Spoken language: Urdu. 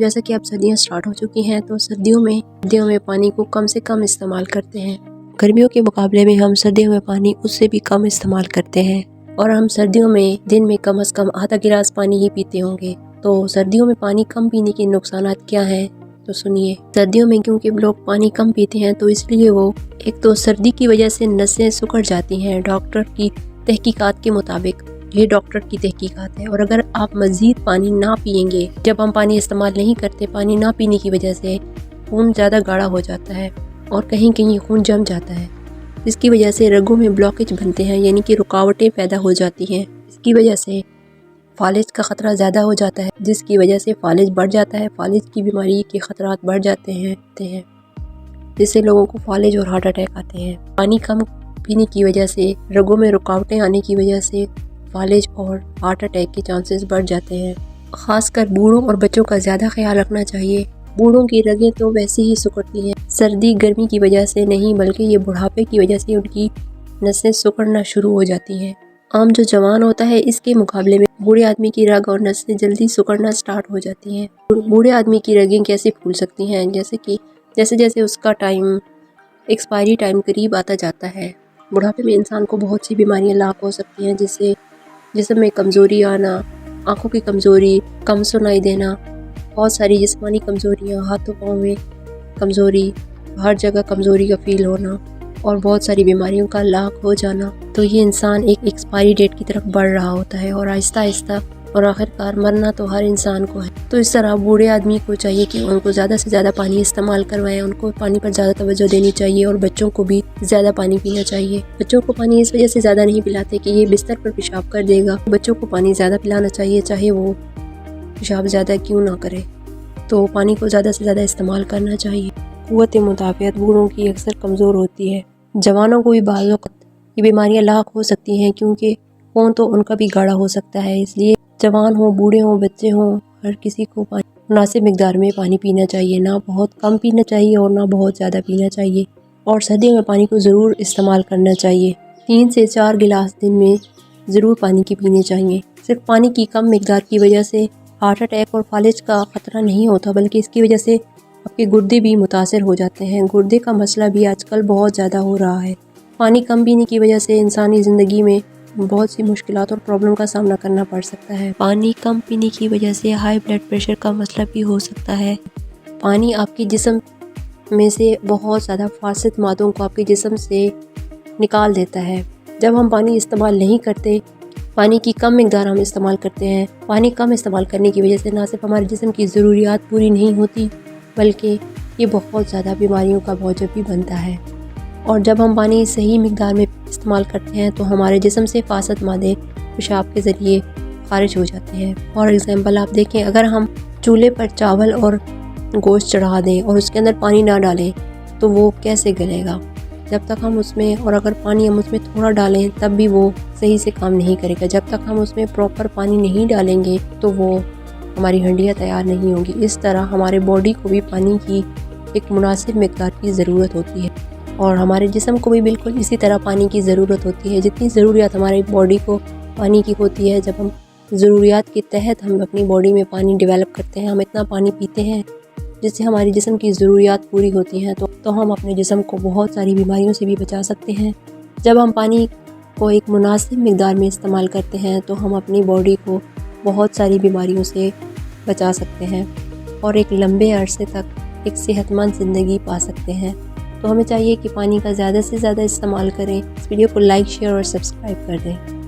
جیسا کہ اب سردیاں سٹارٹ ہو چکی ہیں تو سردیوں میں پانی کو کم سے کم استعمال کرتے ہیں۔ گرمیوں کے مقابلے میں ہم سردیوں میں پانی اس سے بھی کم استعمال کرتے ہیں، اور ہم سردیوں میں دن میں کم از کم آدھا گلاس پانی ہی پیتے ہوں گے۔ تو سردیوں میں پانی کم پینے کے نقصانات کیا ہیں تو سنیے۔ سردیوں میں کیونکہ لوگ پانی کم پیتے ہیں تو اس لیے وہ ایک تو سردی کی وجہ سے نسیں سکڑ جاتی ہیں، ڈاکٹر کی تحقیقات کے مطابق، یہ ڈاکٹر کی تحقیقات ہے۔ اور اگر آپ مزید پانی نہ پئیں گے، جب ہم پانی استعمال نہیں کرتے، پانی نہ پینے کی وجہ سے خون زیادہ گاڑھا ہو جاتا ہے اور کہیں کہیں خون جم جاتا ہے، جس کی وجہ سے رگوں میں بلاکیج بنتے ہیں، یعنی کہ رکاوٹیں پیدا ہو جاتی ہیں۔ اس کی وجہ سے فالج کا خطرہ زیادہ ہو جاتا ہے، جس کی وجہ سے فالج بڑھ جاتا ہے، فالج کی بیماری کے خطرات بڑھ جاتے ہیں، جس سے لوگوں کو فالج اور ہارٹ اٹیک آتے ہیں۔ پانی کم پینے کی وجہ سے رگوں میں رکاوٹیں آنے کی وجہ سے فالج اور ہارٹ اٹیک کے چانسز بڑھ جاتے ہیں۔ خاص کر بوڑھوں اور بچوں کا زیادہ خیال رکھنا چاہیے۔ بوڑھوں کی رگیں تو ویسے ہی سکڑتی ہیں، سردی گرمی کی وجہ سے نہیں بلکہ یہ بڑھاپے کی وجہ سے ان کی نسیں سکڑنا شروع ہو جاتی ہیں۔ عام جو جوان ہوتا ہے اس کے مقابلے میں بوڑھے آدمی کی رگ اور نسیں جلدی سکڑنا سٹارٹ ہو جاتی ہیں۔ بوڑھے آدمی کی رگیں کیسے پھول سکتی ہیں؟ جیسے جیسے اس کا ایکسپائری ٹائم قریب آتا جاتا ہے، بڑھاپے میں انسان کو بہت سی بیماریاں لاحق ہو سکتی ہیں، جس سے جسم میں کمزوری آنا، آنکھوں کی کمزوری، کم سنائی دینا، بہت ساری جسمانی کمزوریاں، ہاتھوں پاؤں میں کمزوری، ہر جگہ کمزوری کا فیل ہونا اور بہت ساری بیماریوں کا لاحق ہو جانا۔ تو یہ انسان ایک ایکسپائری ڈیٹ کی طرف بڑھ رہا ہوتا ہے اور آہستہ آہستہ اور آخرکار مرنا تو ہر انسان کو ہے۔ تو اس طرح بوڑھے آدمی کو چاہیے کہ ان کو زیادہ سے زیادہ پانی استعمال کروائیں، ان کو پانی پر زیادہ توجہ دینی چاہیے اور بچوں کو بھی زیادہ پانی پینا چاہیے۔ بچوں کو پانی اس وجہ سے زیادہ نہیں پلاتے کہ یہ بستر پر پیشاب کر دے گا، بچوں کو پانی زیادہ پلانا چاہیے چاہے وہ پیشاب زیادہ کیوں نہ کرے، تو پانی کو زیادہ سے زیادہ استعمال کرنا چاہیے۔ قوت مدافعت بوڑھوں کی اکثر کمزور ہوتی ہے، جوانوں کو بھی بعض وقت یہ بیماریاں لاحق ہو سکتی ہیں کیونکہ خون تو ان کا بھی گاڑھا ہو سکتا ہے، اس لیے جوان ہوں، بوڑھے ہوں، بچے ہوں، ہر کسی کو مناسب مقدار میں پانی پینا چاہیے، نہ بہت کم پینا چاہیے اور نہ بہت زیادہ پینا چاہیے۔ اور سردیوں میں پانی کو ضرور استعمال کرنا چاہیے، 3 سے 4 گلاس دن میں ضرور پانی کی پینے چاہیے۔ صرف پانی کی کم مقدار کی وجہ سے ہارٹ اٹیک اور فالج کا خطرہ نہیں ہوتا، بلکہ اس کی وجہ سے آپ کے گردے بھی متاثر ہو جاتے ہیں۔ گردے کا مسئلہ بھی آج کل بہت زیادہ ہو رہا ہے۔ پانی کم پینے کی وجہ سے انسانی زندگی میں بہت سی مشکلات اور پرابلم کا سامنا کرنا پڑ سکتا ہے۔ پانی کم پینے کی وجہ سے ہائی بلڈ پریشر کا مسئلہ بھی ہو سکتا ہے۔ پانی آپ کے جسم میں سے بہت زیادہ فاسد مادوں کو آپ کے جسم سے نکال دیتا ہے۔ جب ہم پانی استعمال نہیں کرتے، پانی کی کم مقدار ہم استعمال کرتے ہیں، پانی کم استعمال کرنے کی وجہ سے نہ صرف ہمارے جسم کی ضروریات پوری نہیں ہوتی بلکہ یہ بہت زیادہ بیماریوں کا موجب بھی بنتا ہے۔ اور جب ہم پانی صحیح مقدار میں استعمال کرتے ہیں تو ہمارے جسم سے فاسد مادے پیشاب کے ذریعے خارج ہو جاتے ہیں۔ فار ایگزامپل آپ دیکھیں، اگر ہم چولہے پر چاول اور گوشت چڑھا دیں اور اس کے اندر پانی نہ ڈالیں تو وہ کیسے گلے گا؟ جب تک ہم اس میں، اور اگر پانی ہم اس میں تھوڑا ڈالیں تب بھی وہ صحیح سے کام نہیں کرے گا۔ جب تک ہم اس میں پراپر پانی نہیں ڈالیں گے تو وہ ہماری ہڈیاں تیار نہیں ہوں گی۔ اس طرح ہمارے باڈی کو بھی پانی کی ایک مناسب مقدار کی ضرورت ہوتی ہے اور ہمارے جسم کو بھی بالکل اسی طرح پانی کی ضرورت ہوتی ہے۔ جتنی ضروریات ہماری باڈی کو پانی کی ہوتی ہے، جب ہم ضروریات کے تحت ہم اپنی باڈی میں پانی ڈیولپ کرتے ہیں، ہم اتنا پانی پیتے ہیں جس سے ہماری جسم کی ضروریات پوری ہوتی ہیں تو ہم اپنے جسم کو بہت ساری بیماریوں سے بھی بچا سکتے ہیں۔ جب ہم پانی کو ایک مناسب مقدار میں استعمال کرتے ہیں تو ہم اپنی باڈی کو بہت ساری بیماریوں سے بچا سکتے ہیں اور ایک لمبے عرصے تک ایک صحت مند زندگی پا سکتے ہیں۔ تو ہمیں چاہیے کہ پانی کا زیادہ سے زیادہ استعمال کریں۔ اس ویڈیو کو لائک، شیئر اور سبسکرائب کر دیں۔